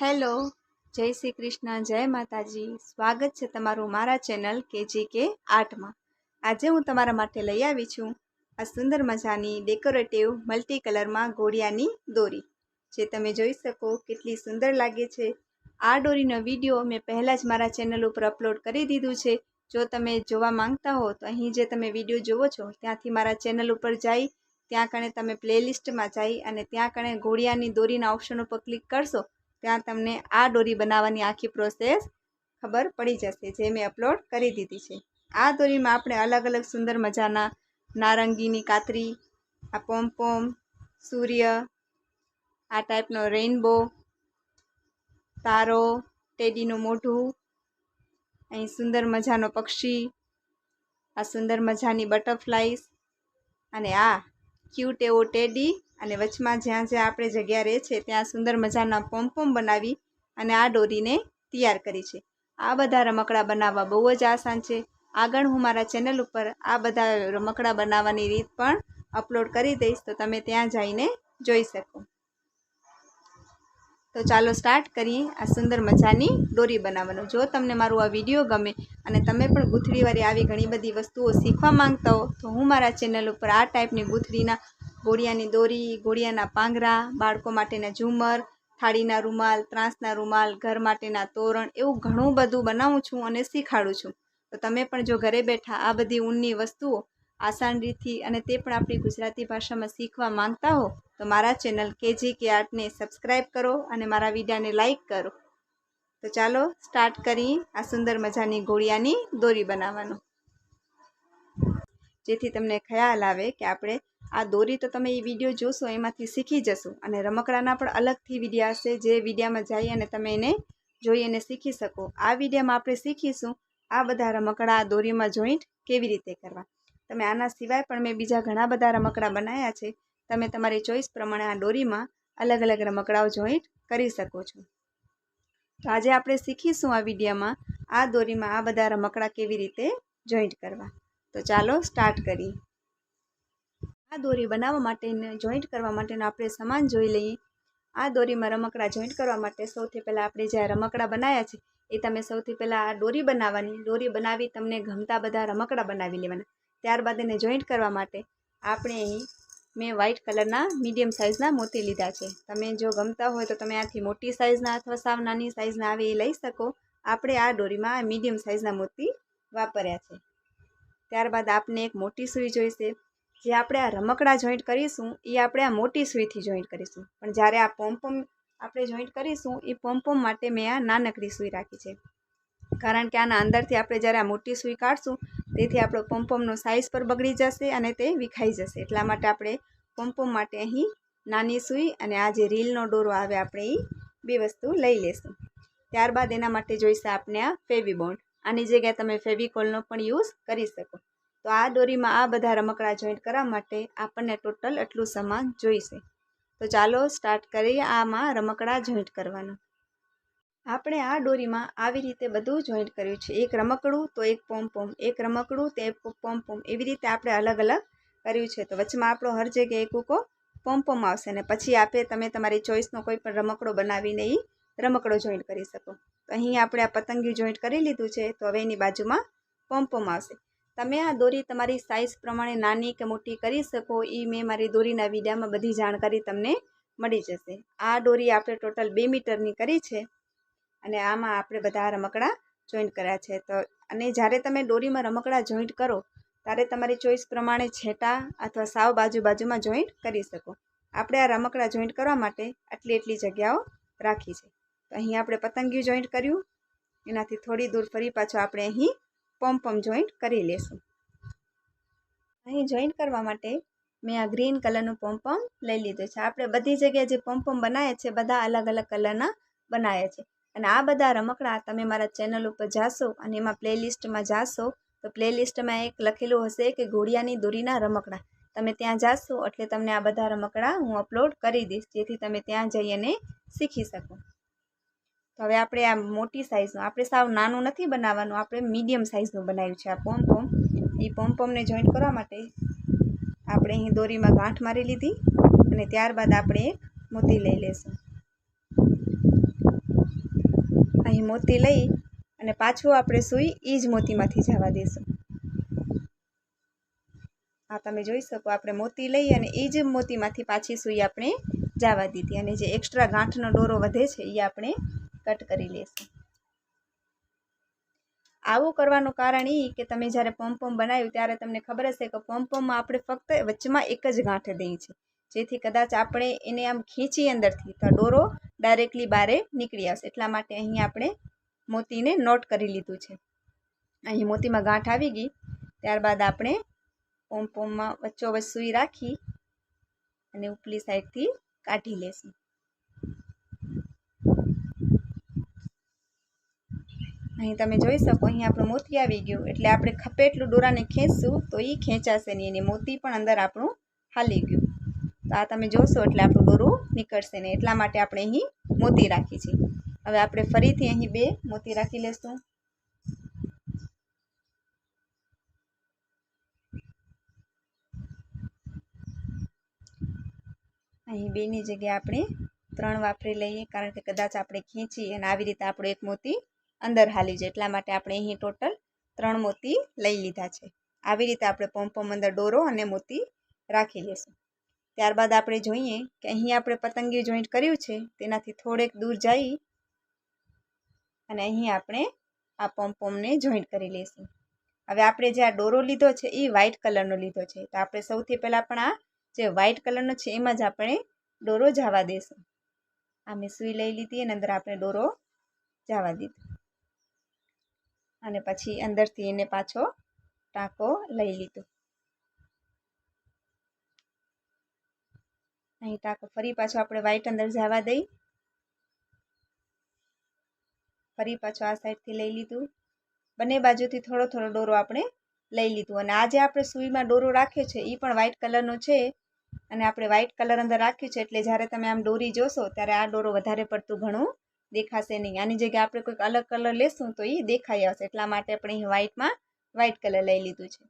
Hello, જય શ્રી કૃષ્ણ, જય માતાજી. સ્વાગત છે તમારું મારા ચેનલ KGK આર્ટમાં. આજે હું તમારા માટે લઈ આવી છું આ સુંદર મજાની ડેકોરેટિવ મલ્ટી કલરમાં ઘોડિયાની દોરી, જે તમે જોઈ શકો કેટલી સુંદર લાગે છે. આ દોરીનો વિડીયો મેં પહેલાં જ મારા ચેનલ ઉપર અપલોડ કરી દીધું છે. જો તમે જોવા માંગતા હો તો અહીં જે તમે વિડીયો જુઓ છો ત્યાંથી મારા ચેનલ ઉપર જઈ ત્યાં કણે તમે પ્લેલિસ્ટમાં જઈ અને ત્યાં કણે ઘોડિયાની દોરીના ઓપ્શન ઉપર ક્લિક કરશો ત્યાં તમને આ દોરી બનાવવાની આખી પ્રોસેસ ખબર પડી જશે, જે મેં અપલોડ કરી દીધી છે. આ દોરીમાં આપણે અલગ અલગ સુંદર મજાના નારંગીની કાતરી, આ પોમ, સૂર્ય, આ ટાઈપનો રેઇનબો, તારો, ટેડીનું મોઢું, અહીં સુંદર મજાનો પક્ષી, આ સુંદર મજાની બટરફ્લાઈઝ અને આ ક્યુટ એવો ટેડી, અને વચમાં જ્યાં જ્યાં આપણે જગ્યા રહે છે ત્યાં સુંદર મજાના પોમ બનાવી અને આ દોરીને તૈયાર કરી છે. આ બધા રમકડા બનાવવા બહુ જ આસાન છે. આગળ હું મારા ચેનલ ઉપર આ બધા રમકડા બનાવવાની રીત પણ અપલોડ કરી દઈશ, તો તમે ત્યાં જઈને જોઈ શકો. તો ચાલો સ્ટાર્ટ કરીએ આ સુંદર મજાની દોરી બનાવવાનું. જો તમને મારું આ વિડીયો ગમે અને તમે પણ ગૂંથણીવાળી આવી ઘણી બધી વસ્તુઓ શીખવા માંગતા હો તો હું મારા ચેનલ ઉપર આ ટાઈપની ગૂંથણીના ઘોડિયાની દોરી, ઘોડિયાના પાંગરા, બાળકો માટેના ઝુમર, થાળીના રૂમાલ, ત્રાંસના રૂમાલ, ઘર માટેના તોરણ, એવું ઘણું બધું બનાવું છું અને શીખાડું છું. તો તમે પણ જો ઘરે બેઠા આ બધી ઊનની વસ્તુઓ આસાન રીતથી અને તે પણ આપણી ગુજરાતી ભાષામાં શીખવા માંગતા હો તો મારા ચેનલ KGK આર્ટને સબસ્ક્રાઈબ કરો અને મારા વિડીયોને લાઈક કરો. તો ચાલો સ્ટાર્ટ કરીએ આ સુંદર મજાની ઘોડિયાની દોરી બનાવવાનું, જેથી તમને ખ્યાલ આવે કે આપણે આ દોરી તો તમે એ વિડીયો જોશો એમાંથી શીખી જશો, અને રમકડાના પણ અલગથી વિડીયો હશે જે વિડીયામાં જઈ અને તમે એને જોઈ અને શીખી શકો. આ વિડીયોમાં આપણે શીખીશું આ બધા રમકડા દોરીમાં જોઈન્ટ કેવી રીતે કરવા. તમે આના સિવાય પણ મેં બીજા ઘણા બધા રમકડા બનાવ્યા છે. તમે તમારી ચોઈસ પ્રમાણે આ દોરીમાં અલગ અલગ રમકડાઓ જોઈન્ટ કરી શકો છો. તો આજે આપણે શીખીશું આ વિડીયોમાં આ દોરીમાં આ બધા રમકડા કેવી રીતે જોઈન્ટ કરવા. તો ચાલો સ્ટાર્ટ કરીએ. આ દોરી બનાવવા માટે જોઈન્ટ કરવા માટેનો આપણે સામાન જોઈ લઈએ. આ દોરીમાં રમકડા જોઈન્ટ કરવા માટે સૌથી પહેલાં આપણે જે રમકડા બનાવ્યા છે એ તમે સૌથી પહેલાં આ દોરી બનાવવાની. દોરી બનાવી તમને ગમતા બધા રમકડા બનાવી લેવાના. ત્યારબાદ એને જોઈન્ટ કરવા માટે આપણે અહીં મેં વ્હાઇટ કલરના મીડિયમ સાઇઝના મોતી લીધા છે. તમે જો ગમતા હોય તો તમે આથી મોટી સાઇઝના અથવા સાવ નાની સાઇઝના આવે એ લઈ શકો. આપણે આ દોરીમાં આ મીડિયમ સાઇઝના મોતી વાપર્યા છે. ત્યારબાદ આપને એક મોટી સૂઈ જોઈશે. જે આપણે આ રમકડા જોઈન્ટ કરીશું એ આપણે આ મોટી સૂઈથી જોઈન્ટ કરીશું, પણ જ્યારે આ પોમ આપણે જોઈન્ટ કરીશું એ પોમ માટે મેં આ નાનકડી સૂઈ રાખી છે. કારણ કે આના અંદરથી આપણે જ્યારે આ મોટી સૂઈ કાઢશું તેથી આપણો પોમનો સાઇઝ પર બગડી જશે અને તે વિખાઈ જશે. એટલા માટે આપણે પોમ માટે અહીં નાની સૂઈ અને આ જે રીલનો દોરો આવે આપણે એ બે વસ્તુ લઈ લેશું. ત્યારબાદ એના માટે જોઈશે આપણે આ ફેવીબોન્ડ. આની જગ્યાએ તમે ફેવિકોલનો પણ યુઝ કરી શકો. તો આ દોરીમાં આ બધા રમકડા જોઈન્ટ કરવા માટે આપણને ટોટલ એટલું સામાન જોઈશે. તો ચાલો સ્ટાર્ટ કરીએ આમાં રમકડા જોઈન્ટ કરવાનું. આપણે આ દોરીમાં આવી રીતે બધું જોઈન્ટ કર્યું છે. એક રમકડું તો એક પોમ, એક રમકડું તો એક પોમ, એવી રીતે આપણે અલગ અલગ કર્યું છે. તો વચમાં આપણો હર જગ્યાએ એક ઉકો પોમ આવશે અને પછી આપણે તમે તમારી ચોઈસનો કોઈ પણ રમકડો બનાવીને એ રમકડો જોઈન્ટ કરી શકો. તો અહીં આપણે આ પતંગિયું જોઈન્ટ કરી લીધું છે. તો હવે એની બાજુમાં પોમ આવશે. તમે આ દોરી તમારી સાઇઝ પ્રમાણે નાની કે મોટી કરી શકો. એ મેં મારી દોરીના વિડીયોમાં બધી જાણકારી તમને મળી જશે. આ દોરી આપણે ટોટલ 2 મીટરની કરી છે અને આમાં આપણે બધા રમકડા જોઈન્ટ કર્યા છે. તો અને જ્યારે તમે દોરીમાં રમકડા જોઈન્ટ કરો ત્યારે તમારી ચોઈસ પ્રમાણે છેટા અથવા સાવ બાજુમાં જોઈન્ટ કરી શકો. આપણે આ રમકડા જોઈન્ટ કરવા માટે એટલી જગ્યાઓ રાખી છે. તો અહીં આપણે પતંગિયું જોઈન્ટ કર્યું, એનાથી થોડી દૂર ફરી પાછું આપણે અહીં પોમ જોઈન્ટ કરી લેશું. અહીં જોઈન્ટ કરવા માટે મેં આ ગ્રીન કલરનું પોમ લઈ લીધું છે. આપણે બધી જગ્યાએ જે પોમ બનાવ્યા છે બધા અલગ અલગ કલરના બનાવ્યા છે. અને આ બધા રમકડા તમે મારા ચેનલ ઉપર જાશો અને એમાં પ્લેલિસ્ટમાં જાશો તો પ્લેલિસ્ટમાં એક લખેલું હશે કે ઘોડિયાની દોરીના રમકડા. તમે ત્યાં જાશો એટલે તમને આ બધા રમકડા હું અપલોડ કરી દઈશ, જેથી તમે ત્યાં જઈ અને શીખી શકો. તો હવે આપણે આ મોટી સાઇઝનું, આપણે સાવ નાનું નથી બનાવવાનું, આપણે મીડિયમ સાઇઝનું બનાવ્યું છે આ પોમ. એ પોમને જોઈન્ટ કરવા માટે આપણે અહીં દોરીમાં ગાંઠ મારી લીધી અને ત્યારબાદ આપણે એક મોતી લઈ લેશું. અહીં મોતી લઈ અને પાછું આપણે સૂઈ એ જ મોતીમાંથી જવા દઈશું. આ તમે જોઈ શકો આપણે મોતી લઈ અને એ જ મોતીમાંથી પાછી સૂઈ આપણે જવા દીધી અને જે એક્સ્ટ્રા ગાંઠનો દોરો વધે છે એ આપણે કટ કરી લઈશું. આવું કરવાનું કારણ એ કે તમે જ્યારે પોમપોમ બનાવ્યું ત્યારે તમને ખબર હશે કે પોમપોમમાં આપણે ફક્ત વચમાં એક જ ગાંઠ દઈએ છીએ, જેથી કદાચ આપણે એને આમ ખીંચી અંદરથી તો દોરો ડાયરેક્ટલી બહાર નીકળી આવશે. એટલા માટે અહીં આપણે મોતીને નોટ કરી લીધું છે. અહીં મોતીમાં ગાંઠ આવી ગઈ, ત્યારબાદ આપણે પોમપોમમાં વચ્ચોવચ્ચ સૂઈ રાખી અને ઉપલી સાઈડથી કાઢી લેશું. અહીં તમે જોઈ શકો અહીં આપણું મોતી આવી ગયું, એટલે આપણે ખપે એટલું દોરાને ખેંચશું તો એ ખેંચાશે નહીં અને મોતી પણ અંદર આપણું હાલી ગયું. તો આ તમે જોશો એટલે આપણું દોરું નીકળશે નહીં, એટલા માટે આપણે અહીં મોતી રાખી છે. હવે આપણે ફરીથી અહીં 2 મોતી રાખી લેશું. અહીં 2ની જગ્યાએ આપણે 3 વાપરી લઈએ, કારણ કે કદાચ આપણે ખેંચી અને આવી રીતે આપણું એક મોતી અંદર હાલી જાય, એટલા માટે આપણે અહીં ટોટલ 3 મોતી લઈ લીધા છે. આવી રીતે આપણે પોમપોમ અંદર દોરો અને મોતી રાખી લઈશું. ત્યારબાદ આપણે જોઈએ કે અહીં આપણે પતંગિયું જોઈન્ટ કર્યું છે તેનાથી થોડેક દૂર જઈ અને અહીં આપણે આ પોમપોમને જોઈન્ટ કરી લઈશું. હવે આપણે જે આ દોરો લીધો છે એ વ્હાઇટ કલરનો લીધો છે, તો આપણે સૌથી પહેલાં પણ આ જે વ્હાઇટ કલરનો છે એમાં જ આપણે દોરો જવા દઈશું. આ મેં સૂઈ લઈ લીધી અને અંદર આપણે દોરો જવા દીધો અને પછી અંદરથી એને પાછો ટાંકો લઈ લીધો. અહીં ટાંકો ફરી પાછો આપણે વ્હાઇટ અંદર જવા દઈ, ફરી પાછો આ સાઈડથી લઈ લીધું, બંને બાજુથી થોડો થોડો દોરો આપણે લઈ લીધું. અને આ જે આપણે સૂઈમાં દોરો રાખ્યો છે એ પણ વ્હાઇટ કલરનો છે અને આપણે વ્હાઇટ કલર અંદર રાખ્યું છે, એટલે જ્યારે તમે આમ દોરી જોશો ત્યારે આ દોરો વધારે પડતું ઘણું દેખાશે નહીં. આની જગ્યાએ આપણે કોઈક અલગ કલર લેશું તો એ દેખાઈ આવશે, એટલા માટે આપણે અહીં વ્હાઇટમાં વ્હાઇટ કલર લઈ લીધું છે.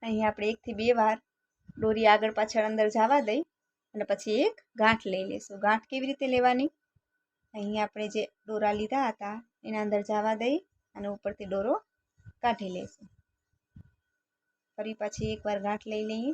અહીં આપણે 1 થી 2 વાર દોરી આગળ પાછળ અંદર જવા દઈ અને પછી એક ગાંઠ લઈ લઈશું. ગાંઠ કેવી રીતે લેવાની? અહીં આપણે જે દોરા લીધા હતા એના અંદર જવા દઈ અને ઉપરથી દોરો કાઢી લઈશું. ફરી પાછી એકવાર ગાંઠ લઈ લઈએ.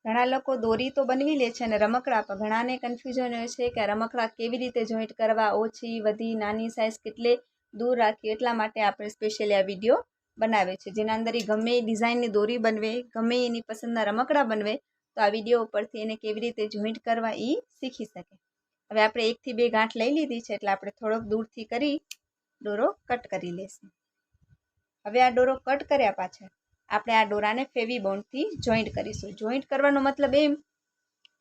ઘણા લોકો દોરી તો બનાવી લે છે અને રમકડા પર ઘણાને કન્ફ્યુઝન હોય છે કે રમકડા કેવી રીતે જોઈન્ટ કરવા, ઓછી વધી નાની સાઇઝ કેટલે દૂર રાખી, એટલા માટે આપણે સ્પેશિયલી આ વિડીયો બનાવે છે, જેના અંદર એ ગમે એ ડિઝાઇનની દોરી બનવે, ગમે એની પસંદના રમકડા બનવે, તો આ વિડીયો ઉપરથી એને કેવી રીતે જોઈન્ટ કરવા એ શીખી શકે. હવે આપણે 1 થી 2 ગાંઠ લઈ લીધી છે, એટલે આપણે થોડોક દૂરથી કરી દોરો કટ કરી લઈશું. હવે આ દોરો કટ કર્યા પાછળ આપણે આ દોરાને ફેવી બોન્ડથી જોઈન્ટ કરીશું. જોઈન્ટ કરવાનો મતલબ એમ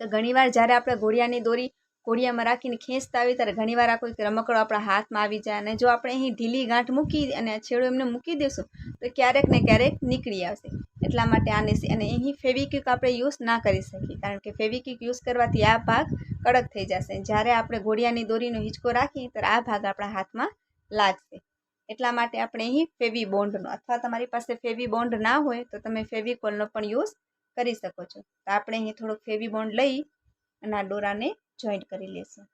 તો ઘણીવાર જ્યારે આપણે ઘોડિયાની દોરી ઘોડિયામાં રાખીને ખેંચતા હોય ત્યારે ઘણીવાર આ કોઈ રમકડો આપણા હાથમાં આવી જાય, અને જો આપણે અહીં ઢીલી ગાંઠ મૂકી અને છેડો એમને મૂકી દઈશું તો ક્યારેક ને ક્યારેક નીકળી આવશે. એટલા માટે આને અને અહીં ફેવિક્વિક આપણે યુઝ ના કરી શકીએ, કારણ કે ફેવિક્વિક યુઝ કરવાથી આ ભાગ કડક થઈ જશે. જ્યારે આપણે ઘોડિયાની દોરીનો હિંચકો રાખીએ ત્યારે આ ભાગ આપણા હાથમાં લાગશે. એટલા માટે આપણે અહીં ફેવી બોન્ડનો, અથવા તમારી પાસે ફેવી બોન્ડ ના હોય તો તમે ફેવિકોલનો પણ યુઝ કરી શકો છો. તો આપણે અહીં થોડોક ફેવી બોન્ડ લઈ અને આ દોરાને જોઈન્ટ કરી લેશું.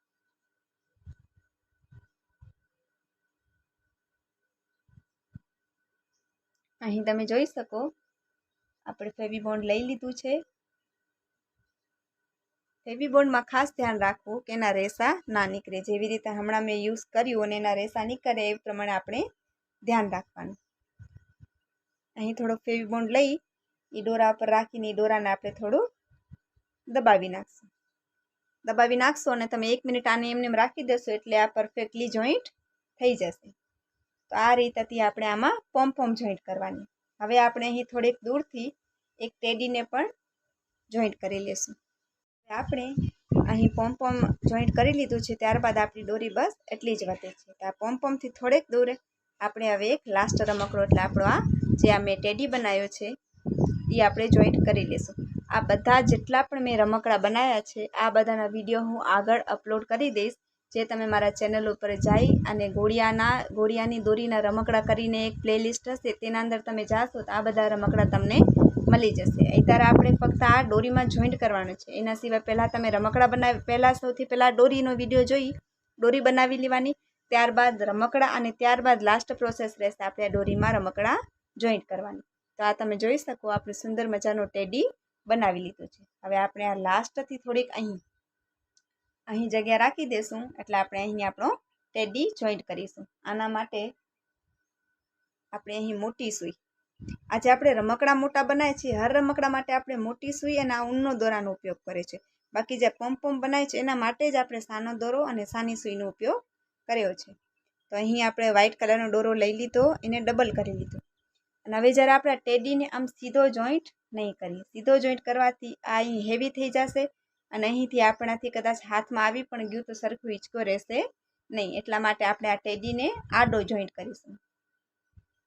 અહીં તમે જોઈ શકો આપણે ફેવી બોન્ડ લઈ લીધું છે. ફેવી બોન્ડમાં ખાસ ધ્યાન રાખવું કે એના રેસા ના નીકળે. જેવી રીતે હમણાં મેં યુઝ કર્યું અને એના રેસા નીકળે એ પ્રમાણે આપણે ધ્યાન રાખવાનું. અહીં થોડોક ફેવી બોન્ડ લઈ એ દોરા પર રાખીને એ દોરાને આપણે થોડું દબાવી નાખશું. દબાવી નાખશો અને તમે 1 મિનિટ આને એમને રાખી દેશો એટલે આ પરફેક્ટલી જોઈન્ટ થઈ જશે. તો આ રીતેથી આપણે આમાં પોમપોમ જોઈન્ટ કરવાની. હવે આપણે અહીં થોડીક દૂરથી એક ટેડીને પણ જોઈન્ટ કરી લેશું. આપણે અહીં પોમપોમ જોઈન્ટ કરી લીધું છે, ત્યારબાદ આપણી દોરી બસ એટલી જ વધે છે. તો આ પોમપોમથી થોડેક દૂર આપણે હવે એક લાસ્ટ રમકડો એટલે આપણો આ જે આ મેં ટેડી બનાવ્યો છે એ આપણે જોઈન્ટ કરી લઈશું. આ બધા જેટલા પણ મેં રમકડા બનાવ્યા છે આ બધાના વિડીયો હું આગળ અપલોડ કરી દઈશ, જે તમે મારા ચેનલ ઉપર જઈ અને ઘોડિયાની દોરીના રમકડા કરીને એક પ્લેલિસ્ટ હશે તેના અંદર તમે જાશો તો આ બધા રમકડા તમને મળી જશે. અત્યારે આપણે ફક્ત આ દોરીમાં જોઈન્ટ કરવાનું છે. એના સિવાય પહેલાં તમે રમકડા પહેલાં સૌથી પહેલાં દોરીનો વિડીયો જોઈ દોરી બનાવી લેવાની, ત્યારબાદ રમકડા અને ત્યારબાદ લાસ્ટ પ્રોસેસ રહેશે આપણે દોરીમાં રમકડા જોઈન્ટ કરવાની. તો આ તમે જોઈ શકો આપણે સુંદર મજાનો ટેડી બનાવી લીધો છે. હવે આપણે આ લાસ્ટથી થોડીક અહીં જગ્યા રાખી દઈશું, એટલે આપણે અહીં આપણો ટેડી જોઈન્ટ કરીશું. આના માટે આપણે અહીં મોટી સૂઈ, આજે આપણે રમકડા મોટા બનાવીએ છીએ, હર રમકડા માટે આપણે મોટી સૂઈ અને આ ઊનનો દોરાનો ઉપયોગ કરે છે. બાકી જે પોમ બનાવે છે એના માટે જ આપણે સાનો દોરો અને સાની સૂઈનો ઉપયોગ કર્યો છે. તો અહીં આપણે વ્હાઇટ કલરનો દોરો લઈ લીધો, એને ડબલ કરી લીધો. અને હવે જ્યારે આપણે ટેડીને આમ સીધો જોઈન્ટ નહીં કરીએ, સીધો જોઈન્ટ કરવાથી આ અહીં હેવી થઈ જશે અને અહીંથી આપણાથી કદાચ હાથમાં આવી પણ ગયું તો સરખું હિંચકો રહેશે નહીં. એટલા માટે આપણે આ ટેડીને આડો જોઈન્ટ કરીશું.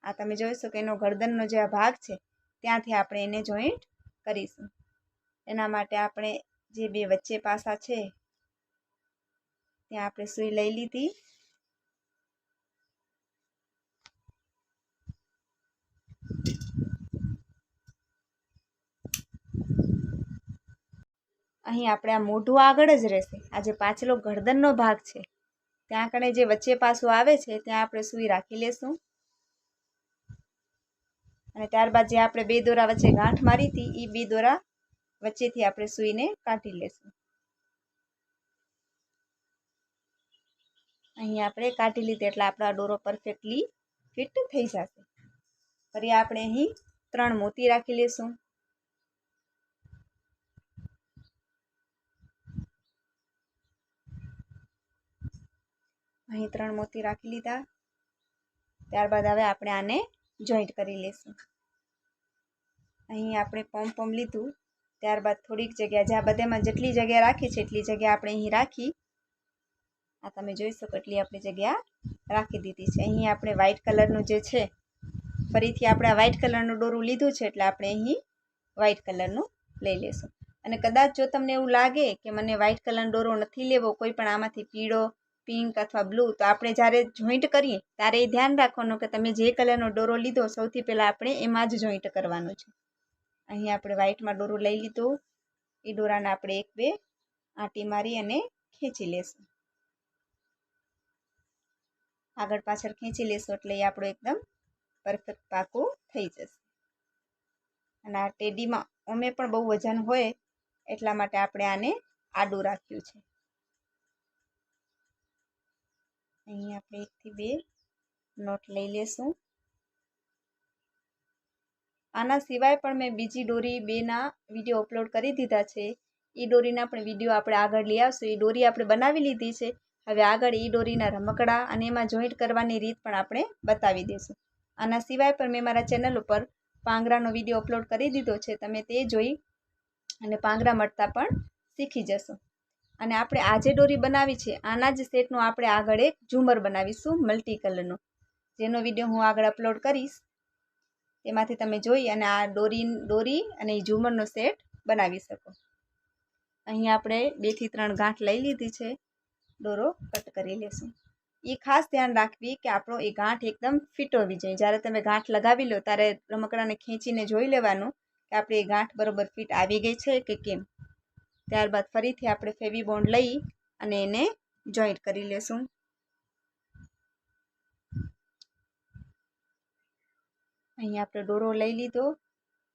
આ તમે જોઈશો કે એનો ગરદનનો જે આ ભાગ છે ત્યાંથી આપણે એને જોઈન્ટ કરીશું. એના માટે આપણે જે બે વચ્ચે પાસા છે ત્યાં આપણે સૂઈ લઈ લીધી. અહીં આપણે આ મોઢું આગળ જ રહેશે. આ જે પાછલો ગરદનનો ભાગ છે ત્યાં આગળ જે વચ્ચે પાસું આવે છે ત્યાં આપણે સૂઈ રાખી લેશું. અને ત્યારબાદ જે આપણે બે દોરા વચ્ચે ગાંઠ મારી હતી એ બે દોરા વચ્ચેથી આપણે સૂઈને કાઢી લેશું. અહીં આપણે કાઢી લીધી એટલે આપણો દોરો પરફેક્ટલી ફિટ થઈ જશે. ફરી આપણે અહીં 3 મોતી રાખી લેશું. અહીં 3 મોતી રાખી લીધા. ત્યારબાદ હવે આપણે આને જોઈન્ટ કરી લેશું. અહીં આપણે પોમ લીધું, ત્યારબાદ થોડીક જગ્યા જ્યાં બધામાં જેટલી જગ્યા રાખી છે એટલી જગ્યા આપણે અહીં રાખી. આ તમે જોઈ શકો એટલી આપણી જગ્યા રાખી દીધી છે. અહીં આપણે વ્હાઇટ કલરનું જે છે, ફરીથી આપણે આ વ્હાઇટ કલરનું દોરું લીધું છે એટલે આપણે અહીં વ્હાઇટ કલરનું લઈ લેશું. અને કદાચ જો તમને એવું લાગે કે મને વ્હાઇટ કલરનો દોરો નથી લેવો, કોઈ પણ આમાંથી પીળો, પિંક અથવા બ્લુ, તો આપણે જ્યારે જોઈન્ટ કરીએ ત્યારે એ ધ્યાન રાખવાનું કે તમે જે કલરનો દોરો લીધો સૌથી પહેલાં આપણે એમાં જ જોઈન્ટ કરવાનું છે. અહીં આપણે વ્હાઇટમાં દોરો લઈ લીધો, એ દોરાને આપણે 1-2 આંટી મારી અને ખેંચી લેશું. આગળ પાછળ ખેંચી લેશું એટલે એ આપણો એકદમ પરફેક્ટ પાકું થઈ જશે. અને આ ટેડીમાં અમે પણ બહુ વજન હોય એટલા માટે આપણે આને આડું રાખ્યું છે. અહીં આપણે 1 થી 2 નોટ લઈ લેશું. આના સિવાય પણ મેં બીજી દોરી 2ના વિડીયો અપલોડ કરી દીધા છે. એ દોરીના પણ વિડીયો આપણે આગળ લઈ આવશું. એ દોરી આપણે બનાવી લીધી છે. હવે આગળ એ દોરીના રમકડા અને એમાં જોઈન્ટ કરવાની રીત પણ આપણે બતાવી દઈશું. આના સિવાય પણ મેં મારા ચેનલ ઉપર પાંગરાનો વિડીયો અપલોડ કરી દીધો છે. તમે તે જોઈ અને પાંગરા મટતા પણ શીખી જશો. અને આપણે આ જે દોરી બનાવી છે આના જ સેટનું આપણે આગળ એક ઝુમર બનાવીશું મલ્ટી કલરનો, જેનો વિડીયો હું આગળ અપલોડ કરીશ. તેમાંથી તમે જોઈ અને આ દોરી અને એ ઝુમરનો સેટ બનાવી શકો. અહીં આપણે 2 થી 3 ગાંઠ લઈ લીધી છે. દોરો કટ કરી લેશું. એ ખાસ ધ્યાન રાખવી કે આપણો એ ગાંઠ એકદમ ફિટ હોવી જોઈએ. જ્યારે તમે ગાંઠ લગાવી લો ત્યારે રમકડાને ખેંચીને જોઈ લેવાનું કે આપણી એ ગાંઠ બરોબર ફિટ આવી ગઈ છે કે કેમ. ત્યારબાદ ફરીથી આપણે ફેવી બોન્ડ લઈ અને એને જોઈન્ટ કરી લેશું. અહીં આપણે દોરો લઈ લીધો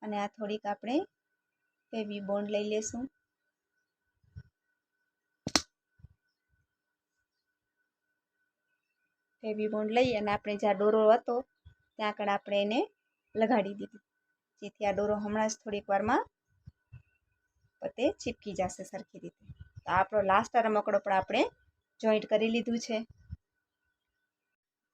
અને આ થોડીક આપણે ફેવી બોન્ડ લઈ લેશું. ફેવી બોન્ડ લઈ અને આપણે જ્યાં દોરો હતો ત્યાં આગળ આપણે એને લગાડી દીધું, જેથી આ દોરો હમણાં જ થોડીક વારમાં પોતે ચીપકી જશે સરખી રીતે. તો આપણો લાસ્ટ રમકડો પણ આપણે જોઈન્ટ કરી લીધું છે.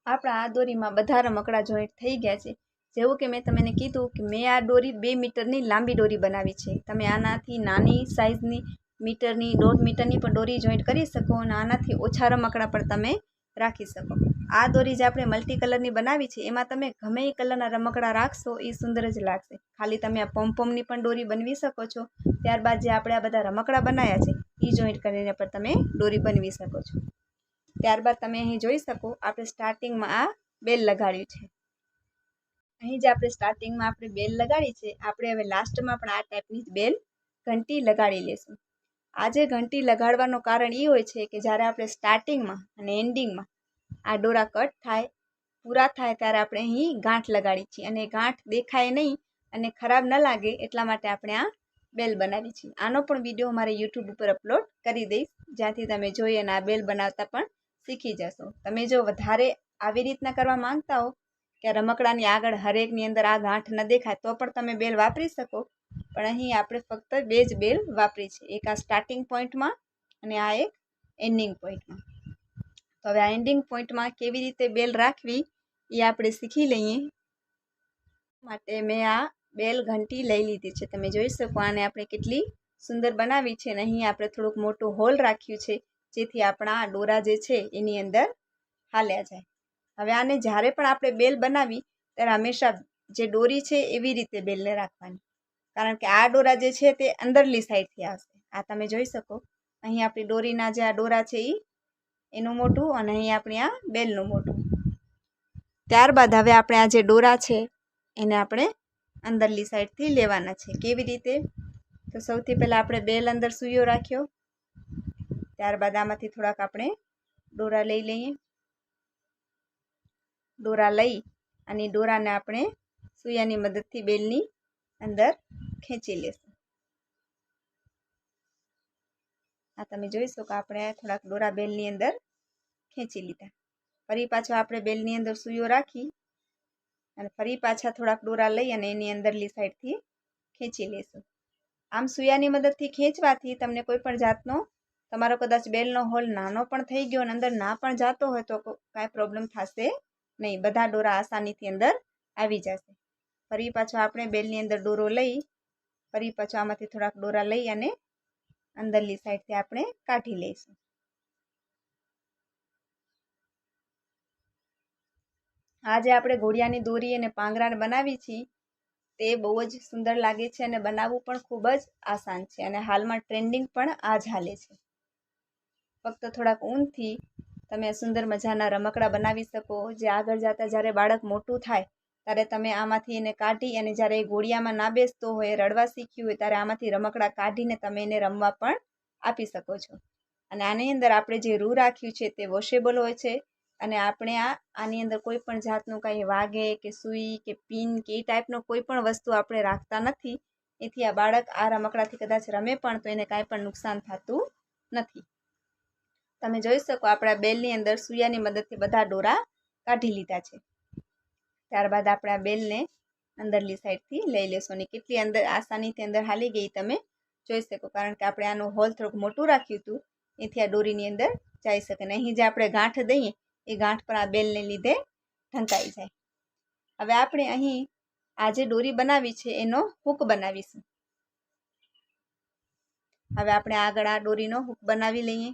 આપણા આ દોરીમાં બધા રમકડા જોઈન્ટ થઈ ગયા છે. જેવું કે મેં તમને કીધું કે મેં આ દોરી 2 મીટરની લાંબી દોરી બનાવી છે. તમે આનાથી નાની સાઇઝની મીટરની 1.5 મીટરની પણ દોરી જોઈન્ટ કરી શકો અને આનાથી ઓછા રમકડા પણ તમે રાખી શકો. આ દોરી જે આપણે મલ્ટી કલરની બનાવી છે એમાં તમે ગમે એ કલરના રમકડા રાખશો એ સુંદર જ લાગશે. ખાલી તમે આ પોમની પણ દોરી બનાવી શકો છો. ત્યારબાદ જે આપણે આ બધા રમકડા બનાવ્યા છે એ જોઈન્ટ કરીને પણ તમે દોરી બનાવી શકો છો. ત્યારબાદ તમે અહીં જોઈ શકો આપણે સ્ટાર્ટિંગમાં આ બેલ લગાડ્યું છે. અહીં જે આપણે સ્ટાર્ટિંગમાં આપણે બેલ લગાડી છે, આપણે હવે લાસ્ટમાં પણ આ ટાઈપની જ બેલ ઘંટી લગાડી લેશું. આ જે ઘંટી લગાડવાનું કારણ એ હોય છે કે જ્યારે આપણે સ્ટાર્ટિંગમાં અને એન્ડિંગમાં આ દોરા કટ થાય પૂરા થાય ત્યારે આપણે અહીં ગાંઠ લગાડી છીએ, અને ગાંઠ દેખાય નહીં અને ખરાબ ન લાગે એટલા માટે આપણે આ બેલ બનાવી છીએ. આનો પણ વિડીયો મારે યુટ્યુબ ઉપર અપલોડ કરી દઈશ, જ્યાંથી તમે જોઈ અને આ બેલ બનાવતા પણ શીખી જશો. તમે જો વધારે આવી રીતના કરવા માંગતા હો કે રમકડાની આગળ હરેકની અંદર આ ગાંઠ ન દેખાય તો પણ તમે બેલ વાપરી શકો, પણ અહીં આપણે ફક્ત બે જ બેલ વાપરી છે, એક આ સ્ટાર્ટિંગ પોઈન્ટમાં અને આ એક એન્ડિંગ પોઈન્ટમાં. તો હવે આ એન્ડિંગ પોઈન્ટમાં કેવી રીતે બેલ રાખવી એ આપણે શીખી લઈએ. માટે મેં આ બેલ ઘંટી લઈ લીધી છે. તમે જોઈ શકો આને આપણે કેટલી સુંદર બનાવી છે, અને અહીં આપણે થોડુંક મોટું હોલ રાખ્યું છે જેથી આપણા દોરા જે છે એની અંદર હાલ્યા જાય. હવે આને જ્યારે પણ આપણે બેલ બનાવી ત્યારે હંમેશા જે દોરી છે એવી રીતે બેલને રાખવાની, કારણ કે આ દોરા જે છે તે અંદરલી સાઈડથી આવશે. આ તમે જોઈ શકો અહીં આપણી દોરીના જે આ દોરા છે એનું મોટું અને અહીં આપણી આ બેલનું મોટું. ત્યારબાદ હવે આપણે આ જે દોરા છે એને આપણે અંદરલી સાઈડથી લેવાના છે. કેવી રીતે? તો સૌથી પહેલાં આપણે બેલ અંદર સૂયો રાખ્યો, ત્યારબાદ આમાંથી થોડાક આપણે દોરા લઈ લઈએ. દોરા લઈ અને દોરાને આપણે સૂયાની મદદથી બેલની અંદર ખેંચી લેશું. આ તમે જોઈ શકો આપણે થોડાક દોરા બેલની અંદર ખેંચી લીધા. ફરી પાછો આપણે બેલની અંદર સૂયો રાખી અને ફરી પાછા થોડાક દોરા લઈ અને એની અંદરલી સાઈડથી ખેંચી લેશું. આમ સૂયાની મદદથી ખેંચવાથી તમને કોઈ પણ જાતનો તમારો કદાચ બેલનો હોલ નાનો પણ થઈ ગયો અને અંદર ના પણ જતો હોય તો કાંઈ પ્રોબ્લેમ થશે નહીં, બધા દોરા આસાનીથી અંદર આવી જશે. ફરી પાછો આપણે બેલની અંદર દોરો લઈ ફરી પાછો આમાંથી થોડાક દોરા લઈ અને અંદરલી સાઈડથી આપણે કાઢી લઈશું. આ જે આપણે ઘોડિયાની દોરી અને પાંગરાણ બનાવી છે તે બહુ જ સુંદર લાગે છે અને બનાવવું પણ ખૂબ જ આસાન છે, અને હાલમાં ટ્રેન્ડિંગ પણ આ જ હાલે છે. ફક્ત થોડાક ઊનથી તમે સુંદર મજાના રમકડા બનાવી શકો, જે આગળ જતાં જ્યારે બાળક મોટું થાય ત્યારે તમે આમાંથી એને કાઢી અને જ્યારે એ ઘોડિયામાં ના બેસતો હોય, રડવા શીખ્યું હોય ત્યારે આમાંથી રમકડા કાઢીને તમે એને રમવા પણ આપી શકો છો. અને આની અંદર આપણે જે રૂ રાખ્યું છે તે વોશેબલ હોય છે, અને આપણે આની અંદર કોઈ પણ જાતનું કાંઈ વાગે કે સૂઈ કે પિન કે એ ટાઈપનો કોઈ પણ વસ્તુ આપણે રાખતા નથી. એથી આ બાળક આ રમકડાથી કદાચ રમે પણ તો એને કાંઈ પણ નુકસાન થતું નથી. તમે જોઈ શકો આપણા બેલની અંદર સૂયાની મદદથી બધા દોરા કાઢી લીધા છે. ત્યારબાદ આપણે આ બેલને અંદરલી સાઈડથી લઈ લેશું, અને કેટલી અંદર આસાનીથી અંદર હાલી ગઈ તમે જોઈ શકો, કારણ કે આપણે આનું હોલ થોડુંક મોટું રાખ્યું હતું એથી આ દોરીની અંદર જઈ શકે. અને અહીં જે આપણે ગાંઠ દઈએ એ ગાંઠ પણ આ બેલને લીધે ઢંકાઈ જાય. હવે આપણે અહીં આ જે દોરી બનાવી છે એનો હૂક બનાવીશું. હવે આપણે આગળ આ દોરીનો હૂક બનાવી લઈએ.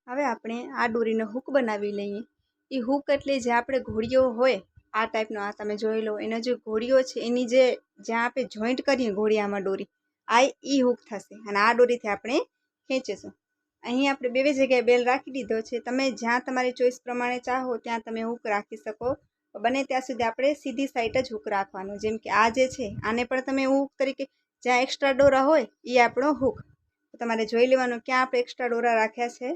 હવે આપણે આ દોરીનો હૂક બનાવી લઈએ. એ હૂક એટલે જે આપણે ઘોડીઓ હોય આ ટાઈપનો, આ તમે જોઈ લો એનો જે ઘોડીઓ છે એની જે જ્યાં આપણે જોઈન્ટ કરીએ ઘોડિયામાં દોરી, આ એ હૂક થશે અને આ દોરીથી આપણે ખેંચીશું. અહીં આપણે બે જગ્યાએ બેલ રાખી દીધો છે. તમે જ્યાં તમારી ચોઈસ પ્રમાણે ચાહો ત્યાં તમે હૂક રાખી શકો. બને ત્યાં સુધી આપણે સીધી સાઈડ જ હૂક રાખવાનું. જેમ કે આ જે છે આને પણ તમે હૂક તરીકે, જ્યાં એક્સ્ટ્રા દોરા હોય એ આપણો હૂક. તમારે જોઈ લેવાનું ક્યાં આપણે એક્સ્ટ્રા દોરા રાખ્યા છે,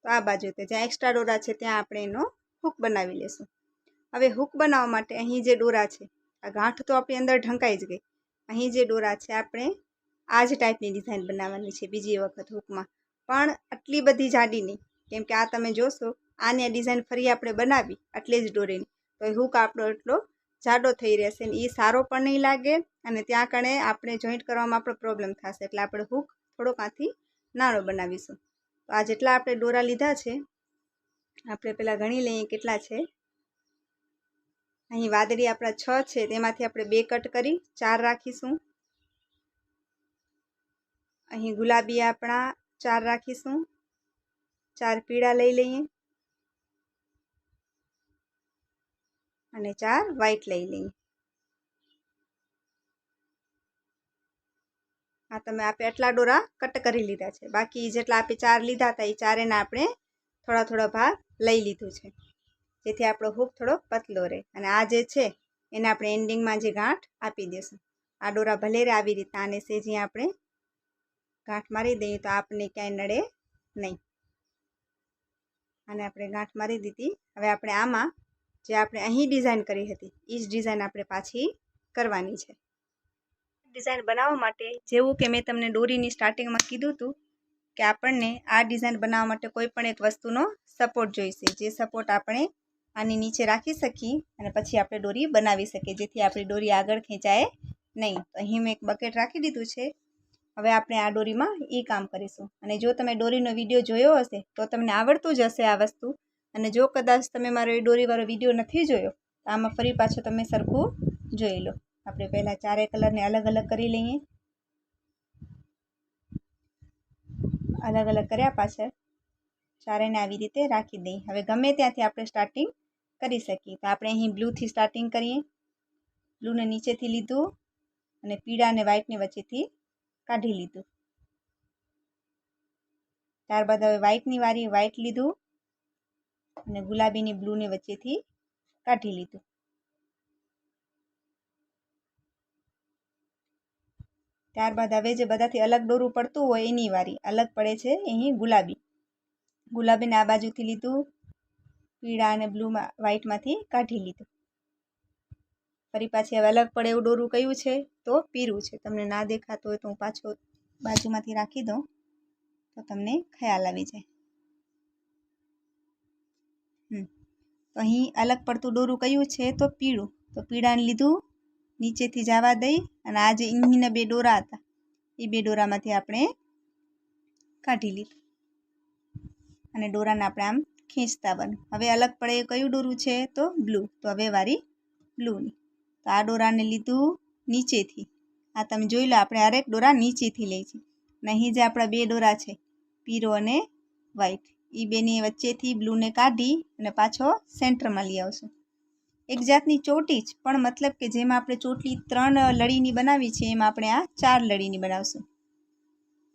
તો આ બાજુ તે જ્યાં એક્સ્ટ્રા દોરા છે ત્યાં આપણે એનો હૂક બનાવી લેશું. હવે હૂક બનાવવા માટે અહીં જે દોરા છે, આ ગાંઠ તો આપણી અંદર ઢંકાઈ જ ગઈ. અહીં જે દોરા છે આપણે આ જ ટાઈપની ડિઝાઇન બનાવવાની છે બીજી વખત હૂકમાં, પણ આટલી બધી જાડી નહીં, કેમ કે આ તમે જોશો આની આ ડિઝાઇન ફરી આપણે બનાવી આટલી જ દોરીની તો એ હૂક આપણો એટલો જાડો થઈ રહેશે ને એ સારો પણ નહીં લાગે, અને ત્યાં કણે આપણે જોઈન્ટ કરવામાં આપણો પ્રોબ્લેમ થશે. એટલે આપણે હૂક થોડોક આથી નાનો બનાવીશું. તો આ જેટલા આપણે દોરા લીધા છે આપણે પહેલાં ગણી લઈએ કેટલા છે. અહીં વાદળી આપણા 6 છે, તેમાંથી આપણે 2 કટ કરી 4 રાખીશું. અહીં ગુલાબી આપણા 4 રાખીશું. 4 પીળા લઈ લઈએ અને 4 વ્હાઈટ લઈ લઈએ. આ તમે આપણે આટલા દોરા કટ કરી લીધા છે. બાકી જેટલા આપણે 4 લીધા હતા એ ચારેના આપણે થોડા થોડા ભાગ લઈ લીધું છે. જેથી આપણો હૂક થોડો પતલો રહે. અને આ જે છે એને આપણે એન્ડિંગમાં જે ગાંઠ આપી દઈશું. આ દોરા ભલે રહે આવી રીતના, અને સેજી આપણે ગાંઠ મારી દઈએ તો આપણને ક્યાંય નડે નહીં. અને આપણે ગાંઠ મારી દીધી. હવે આપણે આમાં જે આપણે અહીં ડિઝાઇન કરી હતી એ જ ડિઝાઇન આપણે પાછી કરવાની છે. ડિઝાઇન બનાવવા માટે જેવું કે મેં તમને દોરીની સ્ટાર્ટિંગમાં કીધું હતું કે આપણને આ ડિઝાઇન બનાવવા માટે કોઈ પણ એક વસ્તુનો સપોર્ટ જોઈશે, જે સપોર્ટ આપણે આની નીચે રાખી શકીએ અને પછી આપણે દોરી બનાવી શકીએ, જેથી આપણી દોરી આગળ ખેંચાય નહીં. તો અહીં મેં એક બકેટ રાખી દીધું છે. હવે આપણે આ દોરીમાં એ કામ કરીશું. અને જો તમે દોરીનો વિડીયો જોયો હશે તો તમને આવડતું જ હશે આ વસ્તુ. અને જો કદાચ તમે મારો એ દોરીવાળો વિડીયો નથી જોયો તો આમાં ફરી પાછો તમે સરખું જોઈ લો. આપણે પહેલાં ચારેય કલરને અલગ અલગ કરી લઈએ. અલગ અલગ કર્યા પાછળ ચારેયને આવી રીતે રાખી દઈએ. હવે ગમે ત્યાંથી આપણે સ્ટાર્ટિંગ કરી શકીએ. તો આપણે અહીં બ્લૂથી સ્ટાર્ટિંગ કરીએ. બ્લૂને નીચેથી લીધું અને પીળા અને વ્હાઇટની વચ્ચેથી કાઢી લીધું. ત્યારબાદ હવે વ્હાઇટની વારી, વ્હાઇટ લીધું અને ગુલાબીની બ્લૂની વચ્ચેથી કાઢી લીધું. ત્યારબાદ હવે જે બધાથી અલગ દોરવું પડતું હોય એની વારી. અલગ પડે છે અહીં ગુલાબી. ગુલાબીને આ બાજુથી લીધું, પીળા અને બ્લૂમાં વ્હાઇટમાંથી કાઢી લીધું. ફરી પાછી હવે અલગ પડે એવું દોરવું કયું છે તો પીળું છે. તમને ના દેખાતું હોય તો હું પાછો બાજુમાંથી રાખી દઉં તો તમને ખ્યાલ આવી જાય. તો અહીં અલગ પડતું દોરવું કયું છે તો પીળું. તો પીળાને લીધું, નીચેથી જવા દઈ અને આ જે અહીંના બે દોરા હતા એ બે દોરામાંથી આપણે કાઢી લીધું અને દોરાને આપણે આમ ખેંચતા બનું. હવે અલગ પડે એ કયું દોરવું છે તો બ્લુ. તો હવે વારી બ્લૂની. તો આ દોરાને લીધું નીચેથી. આ તમે જોઈ લો, આપણે હરેક દોરા નીચેથી લઈ છીએ. અને અહીં જે આપણા બે દોરા છે પીળો અને વ્હાઇટ, એ બેની વચ્ચેથી બ્લૂને કાઢી અને પાછો સેન્ટરમાં લઈ આવશું. એક જાતની ચોટી જ, પણ મતલબ કે જેમાં આપણે ચોટલી 3 લડીની બનાવી છે એમાં આપણે આ 4 લડીની બનાવશું.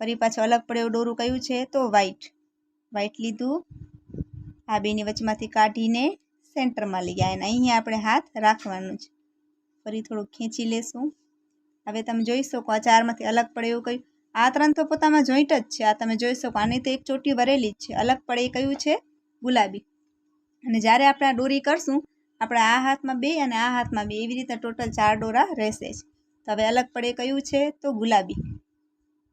ફરી પાછું અલગ પડે એવું દોરું કયું છે તો વ્હાઇટ. વ્હાઇટ લીધું, આ બેની વચમાંથી કાઢીને સેન્ટરમાં લઈ ગયા અને અહીંયા આપણે હાથ રાખવાનું છે. ફરી થોડુંક ખેંચી લેશું. હવે તમે જોઈ શકો આ 4માંથી અલગ પડે એવું કયું. આ 3 તો પોતામાં જોઈન્ટ જ છે. આ તમે જોઈ શકો, આની તો એક ચોટી ભરેલી જ છે. અલગ પડે એ કયું છે ગુલાબી. અને જ્યારે આપણે આ દોરી કરશું આપણે આ હાથમાં 2 અને આ હાથમાં 2 એવી રીતે ટોટલ 4 દોરા રહેશે જ. તો હવે અલગ પડે કયું છે તો ગુલાબી.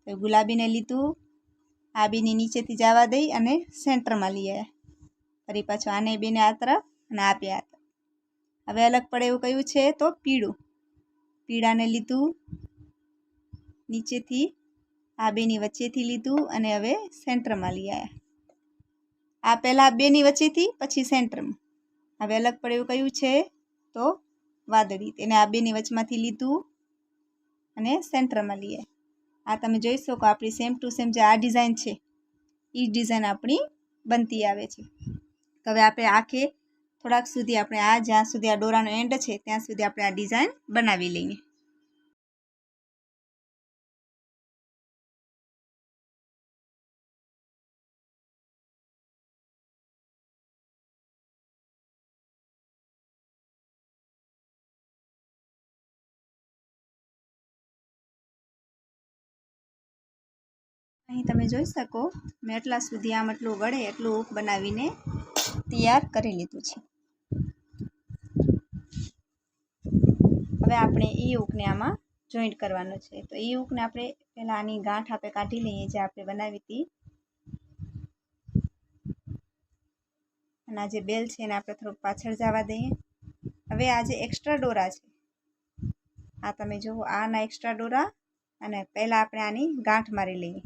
તો ગુલાબીને લીધું, આ બેની નીચેથી જવા દઈ અને સેન્ટરમાં લઈ આવ્યા. ફરી પાછું આને બેને આ તરફ અને આ બે આ તરફ. હવે અલગ પડે એવું કયું છે તો પીળું. પીળાને લીધું, નીચેથી આ બેની વચ્ચેથી લીધું અને હવે સેન્ટરમાં લઈ આવ્યા. આ પહેલાં બેની વચ્ચેથી પછી સેન્ટરમાં. હવે અલગ પડે એવું કયું છે તો વાદળી. તેને આ બેની વચમાંથી લીધું અને સેન્ટરમાં લઈ આવ્યા. આ તમે જોઈ શકો આપણી સેમ ટુ સેમ જે આ ડિઝાઇન છે એ ડિઝાઇન આપણી બનતી આવે છે. તો હવે આપણે આખે થોડાક સુધી આપણે આ જ્યાં સુધી આ દોરાનો એન્ડ છે ત્યાં સુધી આપણે આ ડિઝાઇન બનાવી લઈએ. અહીં તમે જોઈ શકો મેં એટલા સુધી આમ એટલું વળે એટલું હૂક બનાવીને તૈયાર કરી લીધું છે. હવે આપણે એ હૂકને આમાં જોઈન્ટ કરવાનું છે. તો એ હૂકને આપણે પહેલાં આની ગાંઠ આપણે કાઢી લઈએ જે આપણે બનાવી હતી. અને આ જે બેલ છે એને આપણે થોડુંક પાછળ જવા દઈએ. હવે આ જે એક્સ્ટ્રા દોરા છે આ તમે જુઓ, આના એક્સ્ટ્રા દોરા અને પહેલાં આપણે આની ગાંઠ મારી લઈએ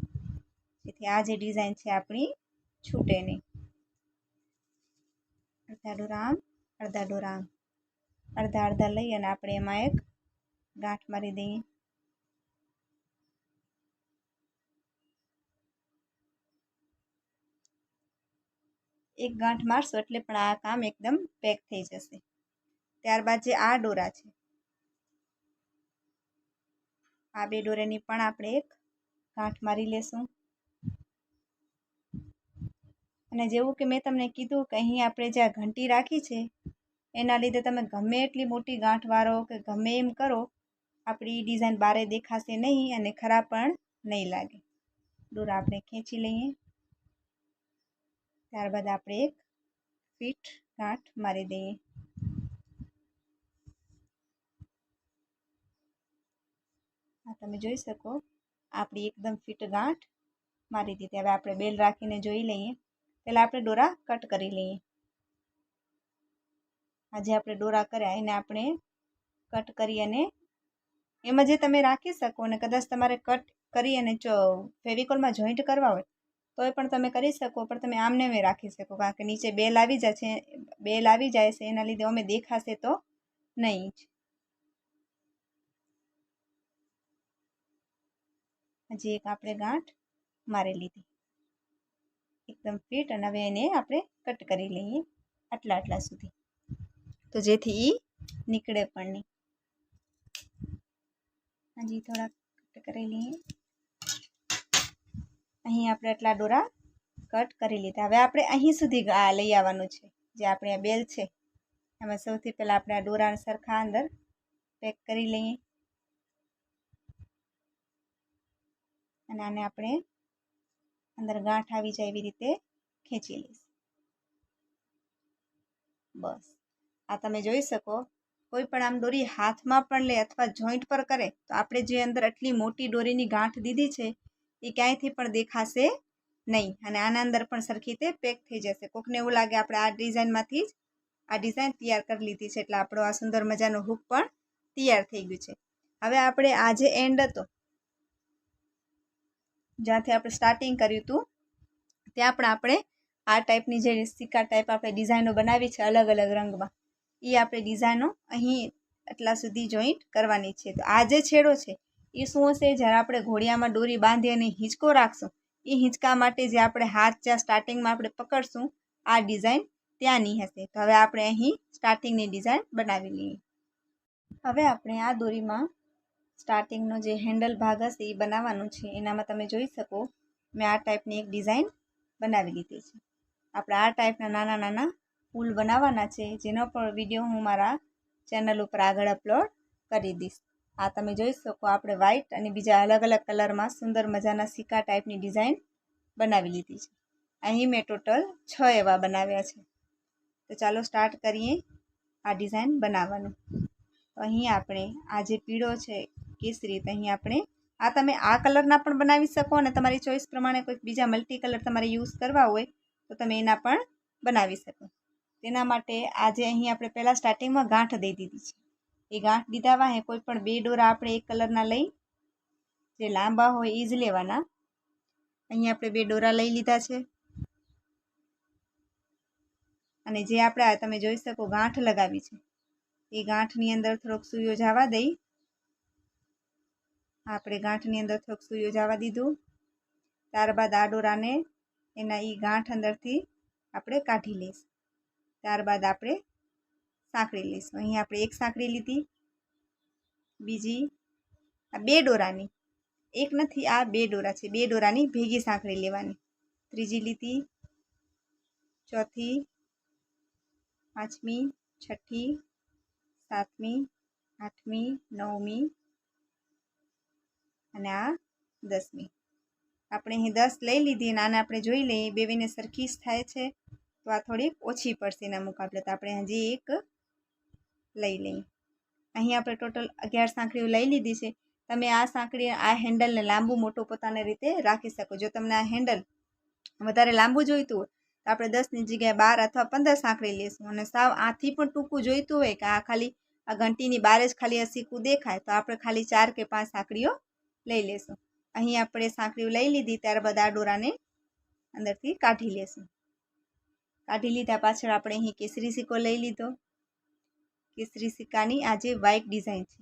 જેથી આ જે ડિઝાઇન છે આપણી છૂટે નહીં. અડધા દોરા આમ, અડધા દોરા આમ, અડધા અડધા લઈ અને આપણે એમાં એક ગાંઠ મારી દઈએ. એક ગાંઠ મારશો એટલે પણ આ કામ એકદમ પેક થઈ જશે. ત્યારબાદ જે આ દોરા છે આ બે દોરાની પણ આપણે એક ગાંઠ મારી લેશું અને જેવું કે મેં તમને કીધું કે અહીં આપણે જે આ ઘંટી રાખી છે એના લીધે તમે ગમે એટલી મોટી ગાંઠ વાળો કે ગમે એમ કરો, આપણી ડિઝાઇન બારે દેખાશે નહીં અને ખરાબ પણ નહીં લાગે. દોરા આપણે ખેંચી લઈએ. ત્યારબાદ આપણે એક ફિટ ગાંઠ મારી દઈએ. આ તમે જોઈ શકો આપણી એકદમ ફિટ ગાંઠ મારી દીધી. હવે આપણે બેલ રાખીને જોઈ લઈએ. પહેલાં આપણે દોરા કટ કરી લઈએ. આજે આપણે દોરા કર્યા એને આપણે કટ કરી અને એમાં જે તમે રાખી શકો, અને કદાચ તમારે કટ કરી અને ફેવિકોલમાં જોઈન્ટ કરવા હોય તોય પણ તમે કરી શકો, પણ તમે આમને મેં રાખી શકો કારણ કે નીચે બેલ આવી જાય છે એના લીધે અમે દેખાશે તો નહીં જ. હજી એક આપણે ગાંઠ મારી લીધી એકદમ ફિટ, અને હવે એને આપણે કટ કરી લઈએ આટલા સુધી, તો જેથી એ નીકળે પણ નહીં. હજી થોડા કટ કરી લઈએ. અહીં આપણે આટલા દોરા કટ કરી લીધા. હવે આપણે અહીં સુધી લઈ આવવાનું છે. જે આપણે આ બેલ છે એમાં સૌથી પહેલાં આપણે આ દોરા સરખા અંદર પેક કરી લઈએ અને આને આપણે અંદર ગાંઠ આવી જાય એવી રીતે ખેંચી લઈશું. બસ આ તમે જોઈ શકો. કોઈ પણ આમ દોરી હાથમાં પણ લે અથવા જોઈન્ટ પર કરે તો આપણે જે અંદર આટલી મોટી દોરીની ગાંઠ દીધી છે એ ક્યાંયથી પણ દેખાશે નહીં, અને આના અંદર પણ સરખી રીતે પેક થઈ જશે. કોકને એવું લાગે આપણે આ ડિઝાઇનમાંથી જ આ ડિઝાઇન તૈયાર કરી લીધી છે, એટલે આપણો આ સુંદર મજાનો હૂક પણ તૈયાર થઈ ગયું છે. હવે આપણે આ જે એન્ડ હતો જ્યાંથી આપણે સ્ટાર્ટિંગ કર્યું હતું ત્યાં પણ આપણે આ ટાઈપની જે સિક્કા ટાઈપ આપણે ડિઝાઇનો બનાવી છે અલગ અલગ રંગમાં, એ આપણે ડિઝાઇનો અહીં એટલા સુધી જોઈન્ટ કરવાની છે. તો આ જે છેડો છે એ શું હશે, જ્યારે આપણે ઘોડિયામાં દોરી બાંધી અને હિંચકો રાખશું એ હિંચકા માટે જે આપણે હાથ જ્યાં સ્ટાર્ટિંગમાં આપણે પકડશું આ ડિઝાઇન ત્યાંની હશે. તો હવે આપણે અહીં સ્ટાર્ટિંગની ડિઝાઇન બનાવી લઈએ. હવે આપણે આ દોરીમાં સ્ટાર્ટિંગનો જે હેન્ડલ ભાગ હશે એ બનાવવાનું છે. એનામાં તમે જોઈ શકો મેં આ ટાઈપની એક ડિઝાઇન બનાવી લીધી છે. આપણે આ ટાઈપના નાના નાના ફૂલ બનાવવાના છે, જેનો પણ વિડીયો હું મારા ચેનલ ઉપર આગળ અપલોડ કરી દઈશ. આ તમે જોઈ શકો આપણે વ્હાઈટ અને બીજા અલગ અલગ કલરમાં સુંદર મજાના સિક્કા ટાઈપની ડિઝાઇન બનાવી લીધી છે. અહીં મેં ટોટલ 6 એવા બનાવ્યા છે. તો ચાલો સ્ટાર્ટ કરીએ આ ડિઝાઇન બનાવવાનું. તો અહીં આપણે આ જે પીળો છે કેસરી, તો અહીં આપણે આ તમે આ કલરના પણ બનાવી શકો, અને તમારી ચોઈસ પ્રમાણે કોઈક બીજા મલ્ટી કલર તમારે યુઝ કરવા હોય તો તમે એના પણ બનાવી શકો. તેના માટે આજે અહીં આપણે પહેલાં સ્ટાર્ટિંગમાં ગાંઠ દઈ દીધી છે. એ ગાંઠ દીધા વાહે કોઈ પણ 2 દોરા આપણે એક કલરના લઈ, જે લાંબા હોય એ જ લેવાના. અહીં આપણે 2 દોરા લઈ લીધા છે, અને જે આપણે તમે જોઈ શકો ગાંઠ લગાવી છે એ ગાંઠની અંદર થોડોક સૂયો જવા દઈ. આપણે ગાંઠની અંદર થોડોક સૂયો જવા દીધું. ત્યારબાદ આ દોરાને એના એ ગાંઠ અંદરથી આપણે કાઢી લઈશું. ત્યારબાદ આપણે સાંકળી લઈશું. અહીં આપણે એક સાંકળી લીધી, બીજી આ 2 દોરાની, એક નથી આ 2 દોરા છે, 2 દોરાની ભેગી સાંકળી લેવાની. ત્રીજી લીધી, ચોથી, પાંચમી, છઠ્ઠી, સાતમી, આઠમી, નવમી અને આ 10મી. આપણે અહીં 10 લઈ લીધી, અને આને આપણે જોઈ લઈએ બેવીને સરખી જ થાય છે તો આ થોડીક ઓછી પડશે એના મુકાબલે, તો આપણે હજી એક લઈ લઈએ. અહીં આપણે ટોટલ 11 સાંકળીઓ લઈ લીધી છે. તમે આ સાંકળી આ હેન્ડલને લાંબુ મોટું પોતાની રીતે રાખી શકો. જો તમને આ હેન્ડલ વધારે લાંબુ જોઈતું હોય તો આપણે 10ની જગ્યાએ 12 અથવા 15 સાંકળી લઈશું, અને સાવ આથી પણ ટૂંકું જોઈતું હોય કે આ ખાલી આ ઘંટીની બહાર જ ખાલી આ સિક્કું દેખાય તો આપણે ખાલી 4 કે 5 સાંકળીઓ લઈ લેશું. અહીં આપણે સાંકળીઓ લઈ લીધી, ત્યારબાદ આ દોરાને અંદરથી કાઢી લેશું. કાઢી લીધા પાછળ આપણે અહીં કેસરી સિક્કો લઈ લીધો. કેસરી સિક્કાની આ જે વ્હાઈટ ડિઝાઇન છે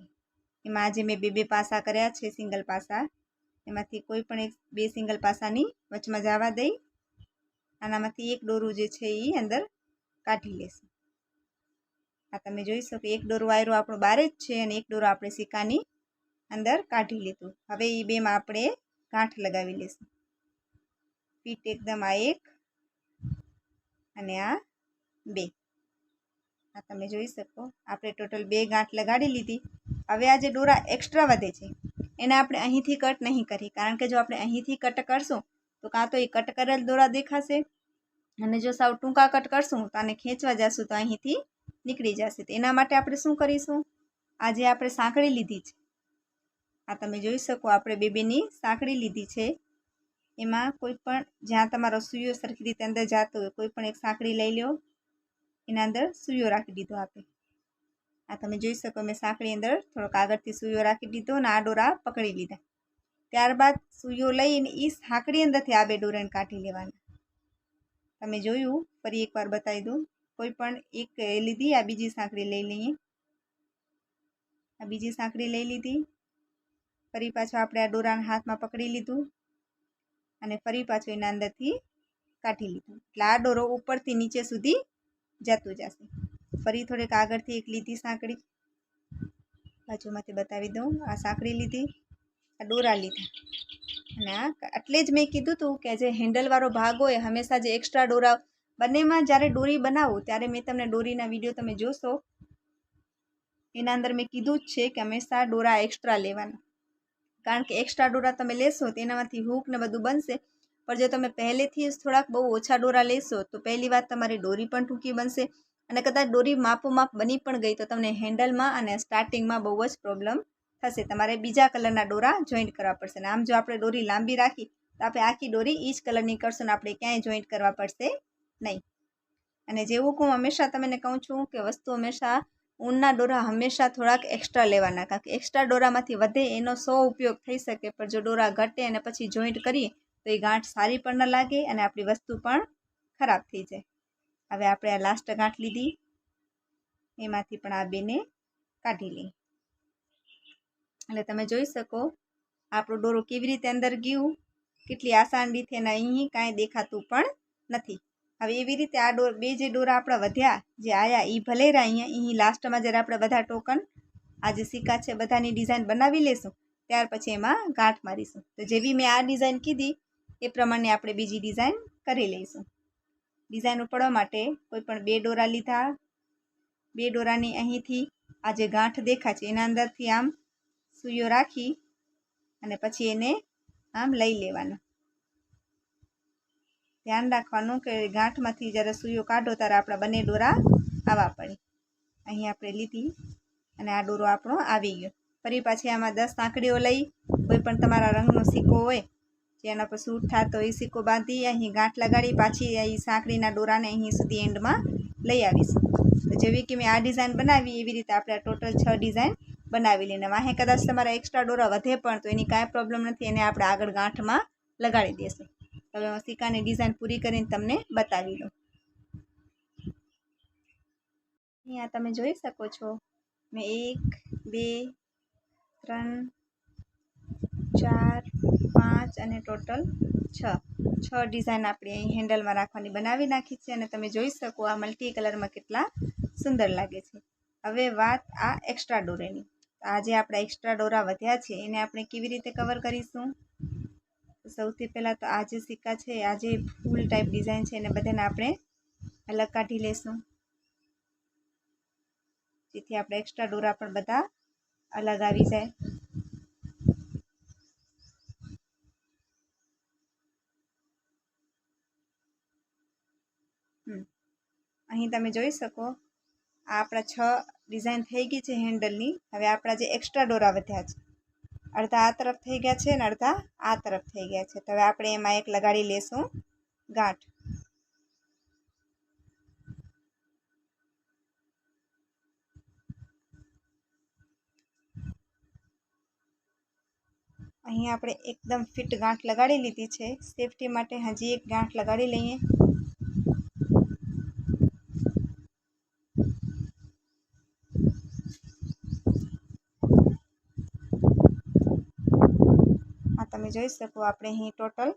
એમાં આજે મેં 2 પાસા કર્યા છે, સિંગલ પાસા. એમાંથી કોઈ પણ એક 2 સિંગલ પાસાની વચમાં જવા દઈ આનામાંથી એક દોરું જે છે એ અંદર કાઢી લેશું. આ તમે જોઈ શકો એક દોરો વાયરો આપણો બહાર જ છે અને એક દોરો આપણે સિક્કાની અંદર કાઢી લીધું. હવે એ બેમાં આપણે ગાંઠ લગાવી લઈશું. ફીટ એકદમ આ એક અને આ 2. આ તમે જોઈ શકો આપણે ટોટલ 2 ગાંઠ લગાડી લીધી. હવે આ જે દોરા એક્સ્ટ્રા વધે છે એને આપણે અહીંથી કટ નહીં કરી, કારણ કે જો આપણે અહીંથી કટ કરશું તો કાં તો એ કટ કરેલ દોરા દેખાશે, અને જો સાવ ટૂંકા કટ કરશું તો આને ખેંચવા જશું તો અહીંથી નીકળી જશે. તો એના માટે આપણે શું કરીશું, આ જે આપણે સાંકળી લીધી છે, આ તમે જોઈ શકો આપણે બેની સાંકળી લીધી છે, એમાં કોઈ પણ જ્યાં તમારો સૂયો સરખી રીતે અંદર જતો હોય કોઈ પણ એક સાંકળી લઈ લો, એના અંદર સૂયો રાખી દીધો આપણે. આ તમે જોઈ શકો મેં સાંકળી અંદર થોડોક આગળથી સૂયો રાખી દીધો અને આ દોરા પકડી લીધા. ત્યારબાદ સૂયો લઈને એ સાંકળી અંદરથી આ 2 દોરાને કાઢી લેવાના. તમે જોયું, ફરી એકવાર બતાવી દઉં. કોઈ પણ એક લીધી, આ બીજી સાંકળી લઈ લઈએ, આ બીજી સાંકળી લઈ લીધી, ફરી પાછું આપણે આ દોરાને હાથમાં પકડી લીધું અને ફરી પાછું એના અંદરથી કાઢી લીધું. એટલે આ દોરો ઉપરથી નીચે સુધી જતું જશે. ફરી થોડીક આગળથી એક લીધી સાંકળી, બાજુમાંથી બતાવી દઉં, આ સાંકળી લીધી, આ દોરા લીધા, અને આ એટલે જ મેં કીધું હતું કે જે હેન્ડલવાળો ભાગ હોય હંમેશા જે એક્સ્ટ્રા દોરા, બંનેમાં જ્યારે દોરી બનાવો ત્યારે મેં તમને દોરીના વિડીયો તમે જોશો, એના અંદર મેં કીધું જ છે કે હંમેશા દોરા એક્સ્ટ્રા લેવાના, કારણ કે એક્સ્ટ્રા દોરા તમે લેશો તો એનામાંથી હૂક ને બધું બનશે. પણ જો તમે પહેલેથી જ થોડાક બહુ ઓછા દોરા લેશો તો પહેલી વાત તમારી દોરી પણ ટૂંકી બનશે, અને કદાચ દોરી માપોમાપ બની પણ ગઈ તો તમને હેન્ડલમાં અને સ્ટાર્ટિંગમાં બહુ જ પ્રોબ્લેમ થશે. તમારે બીજા કલરના દોરા જોઈન્ટ કરવા પડશે. અને આમ જો આપણે દોરી લાંબી રાખી તો આપણે આખી દોરી એ જ કલરની કરશું ને આપણે ક્યાંય જોઈન્ટ કરવા પડશે નહીં. અને જેવું હું હંમેશા તમને કહું છું કે વસ્તુ હંમેશા ઊનના દોરા હંમેશા થોડાક એક્સ્ટ્રા લેવાના, કારણ કે એક્સ્ટ્રા દોરામાંથી વધે એનો 100 ઉપયોગ થઈ શકે, પણ જો દોરા ઘટે અને પછી જોઈન્ટ કરીએ તો એ ગાંઠ સારી પણ ન લાગે અને આપણી વસ્તુ પણ ખરાબ થઈ જાય. હવે આપણે આ લાસ્ટ ગાંઠ લીધી, એમાંથી પણ આ 2ને કાઢી લઈએ. એટલે તમે જોઈ શકો આપણો દોરો કેવી રીતે અંદર ગયું, કેટલી આસાન રીતે, અને અહીં કાંઈ દેખાતું પણ નથી. હવે એવી રીતે આ 2 જે દોરા આપણા વધ્યા જે આયા એ ભલે રહ્યા અહીંયા, અહીં લાસ્ટમાં જ્યારે આપણે બધા ટોકન આ જે સિક્કા છે બધાની ડિઝાઇન બનાવી લેશું ત્યાર પછી એમાં ગાંઠ મારીશું. તો જેવી મેં આ ડિઝાઇન કીધી એ પ્રમાણે આપણે બીજી ડિઝાઇન કરી લઈશું. ડિઝાઇન ઉપાડવા માટે કોઈ પણ 2 દોરા લીધા, 2 દોરાની અહીંથી આ જે ગાંઠ દેખાય છે એના અંદરથી આમ સૂયો રાખી અને પછી એને આમ લઈ લેવાનો. ધ્યાન રાખવાનું કે ગાંઠમાંથી જ્યારે સૂયો કાઢો ત્યારે આપણા બંને દોરા આવવા પડે. અહીં આપણે લીધી અને આ દોરો આપણો આવી ગયો. ફરી પાછી આમાં 10 સાંકળીઓ લઈ, કોઈ પણ તમારા રંગનો સિક્કો હોય જે એના પર સૂટ થતો એ સિક્કો બાંધી અહીં ગાંઠ લગાડી પાછી એ સાંકળીના દોરાને અહીં સુધી એન્ડમાં લઈ આવીશું. તો જેવી કે મેં આ ડિઝાઇન બનાવી એવી રીતે આપણે ટોટલ 6 ડિઝાઇન બનાવી લઈને વાહે કદાચ તમારા એક્સ્ટ્રા દોરા વધે પણ તો એની કાંઈ પ્રોબ્લેમ નથી, એને આપણે આગળ ગાંઠમાં લગાડી દઈશું. હવે હું સિક્કાની ડિઝાઇન પૂરી કરીને તમને બતાવી દઉં. અહીંયા તમે જોઈ શકો છો મેં 1 2 3 4 5 અને ટોટલ 6 ડિઝાઇન આપણે અહીં હેન્ડલમાં રાખવાની બનાવી નાખી છે, અને તમે જોઈ શકો આ મલ્ટી કલરમાં કેટલા સુંદર લાગે છે. હવે વાત આ એક્સ્ટ્રા દોરાની. આ જે આપણા એક્સ્ટ્રા દોરા વધ્યા છે એને આપણે કેવી રીતે કવર કરીશું? સૌથી પહેલાં તો આ જે સિક્કા છે, આ જે ફૂલ ટાઈપ ડિઝાઇન છે એને બધાને આપણે અલગ કાઢી લેશું, જેથી આપણે એક્સ્ટ્રા દોરા પણ બધા અલગ આવી જાય. અહીં તમે જોઈ શકો આ આપણા 6 ડિઝાઇન થઈ ગઈ છે હેન્ડલની. હવે આપણા જે એક્સ્ટ્રા દોરા વધ્યા છે અડધા આ તરફ થઈ ગયા છે અને અડધા આ તરફ થઈ ગયા છે. તો હવે આપણે એમાં એક લગાડી લેશું ગાંઠ. અહીં આપણે એકદમ ફિટ ગાંઠ લગાડી લીધી છે. સેફટી માટે હજી એક ગાંઠ લગાડી લઈએ. આ તમે જોઈ શકો આપણે અહીં ટોટલ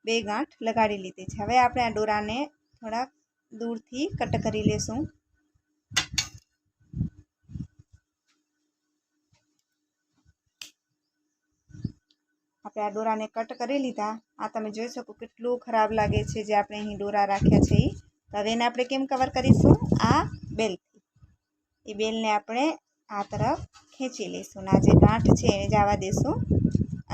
2 ગાંઠ લગાડી લીધી છે. હવે આપણે આ દોરાને થોડાક દૂરથી કટ કરી લેશું. આપણે આ દોરાને કટ કરી લીધા. આ તમે જોઈ શકો કેટલું ખરાબ લાગે છે જે આપણે અહીં દોરા રાખ્યા છે એ. તો હવે એને આપણે કેમ કવર કરીશું? આ બેલથી. એ બેલને આપણે આ તરફ ખેંચી લઈશું અને આ જે ગાંઠ છે એને જવા દઈશું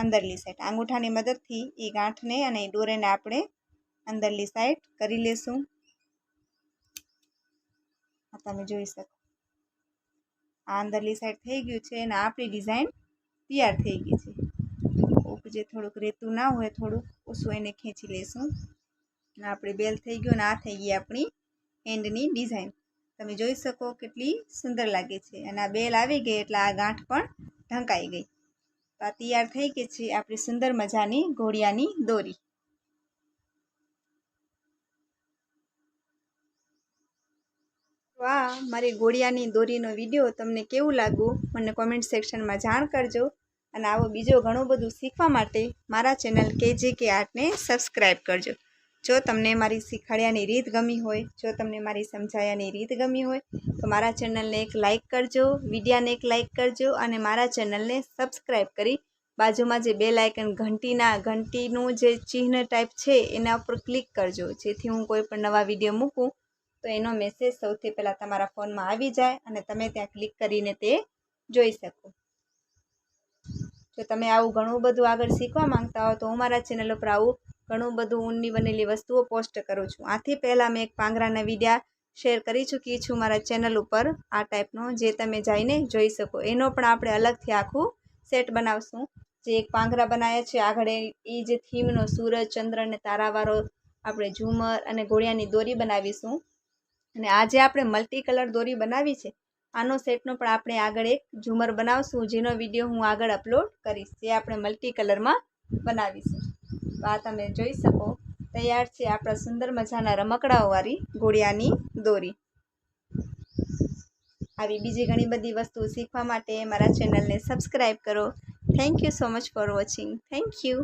અંદરલી સાઈડ. અંગૂઠાની મદદથી એ ગાંઠને અને એ દોરીને આપણે અંદરલી સાઈડ કરી લેશું. આ તમે જોઈ શકો આ અંદરલી સાઈડ થઈ ગયું છે અને આપણી ડિઝાઇન તૈયાર થઈ ગઈ છે. જે થોડુંક રેતું ના હોય થોડુંક ઓછું એને ખેંચી લઈશું અને આપણી બેલ થઈ ગયું અને આ થઈ ગઈ આપણી હેન્ડની ડિઝાઇન. તમે જોઈ શકો કેટલી સુંદર લાગે છે અને આ બેલ આવી ગઈ એટલે આ ગાંઠ પણ ઢંકાઈ ગઈ. તો આ તૈયાર થઈ ગઈ છે આપણી સુંદર મજાની ઘોડિયાની દોરી. તો આ મારી ઘોડિયાની દોરીનો વિડીયો તમને કેવું લાગ્યું મને કોમેન્ટ સેક્શનમાં જાણ કરજો. અને આવો બીજો ઘણું બધું શીખવા માટે મારા ચેનલ KJK આર્ટને સબસ્ક્રાઈબ કરજો. જો તમને મારી શીખવાડ્યાની રીત ગમી હોય, જો તમને મારી સમજાયાની રીત ગમી હોય તો મારા ચેનલને એક લાઇક કરજો, વિડીયાને એક લાઇક કરજો અને મારા ચેનલને સબસ્ક્રાઈબ કરી બાજુમાં જે બેલ આઇકન ઘંટીનું જે ચિહ્ન ટાઈપ છે એના ઉપર ક્લિક કરજો, જેથી હું કોઈ પણ નવા વિડીયો મૂકું તો એનો મેસેજ સૌથી પહેલાં તમારા ફોનમાં આવી જાય અને તમે ત્યાં ક્લિક કરીને તે જોઈ શકો. જો તમે આવું ઘણું બધું આગળ શીખવા માંગતા હો તો હું મારા ચેનલ ઉપર આવું ઘણું બધું ઊનની બનેલી વસ્તુઓ પોસ્ટ કરું છું. આથી પહેલાં મેં એક પાંગરાના વિડીયા શેર કરી ચૂકી છું મારા ચેનલ ઉપર આ ટાઈપનો, જે તમે જઈને જોઈ શકો. એનો પણ આપણે અલગથી આખું સેટ બનાવશું. જે એક પાંગરા બનાવ્યા છે આગળ એ જે થીમનો સૂરજ, ચંદ્ર અને તારાવાળો આપણે ઝુમર અને ઘોડિયાની દોરી બનાવીશું. અને આ જે આપણે મલ્ટી કલર દોરી બનાવી છે આનો સેટનો પણ આપણે આગળ એક ઝુમર બનાવશું, જેનો વિડીયો હું આગળ અપલોડ કરીશ, જે આપણે મલ્ટી કલરમાં બનાવીશું. તો આ તમે જોઈ શકો તૈયાર છે આપણા સુંદર મજાના રમકડાઓવાળી ઘોડિયાની દોરી. આવી બીજી ઘણી બધી વસ્તુ શીખવા માટે મારા ચેનલને સબસ્ક્રાઈબ કરો. Thank you so much for watching. Thank you.